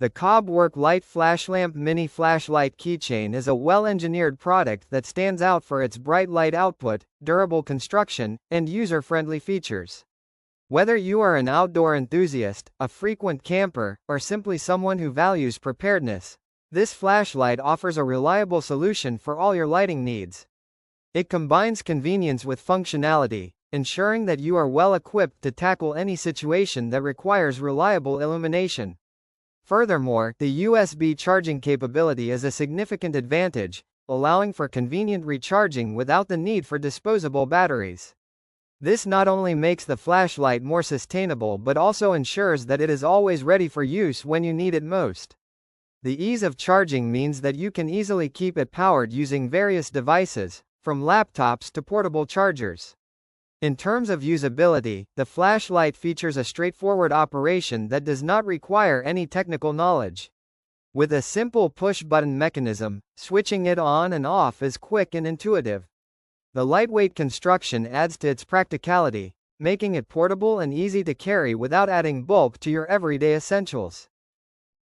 The COB Work Light Flashlamp Mini Flashlight Keychain is a well-engineered product that stands out for its bright light output, durable construction, and user-friendly features. Whether you are an outdoor enthusiast, a frequent camper, or simply someone who values preparedness, this flashlight offers a reliable solution for all your lighting needs. It combines convenience with functionality, ensuring that you are well equipped to tackle any situation that requires reliable illumination. Furthermore, the USB charging capability is a significant advantage, allowing for convenient recharging without the need for disposable batteries. This not only makes the flashlight more sustainable but also ensures that it is always ready for use when you need it most. The ease of charging means that you can easily keep it powered using various devices, from laptops to portable chargers. In terms of usability, the flashlight features a straightforward operation that does not require any technical knowledge. With a simple push-button mechanism, switching it on and off is quick and intuitive. The lightweight construction adds to its practicality, making it portable and easy to carry without adding bulk to your everyday essentials.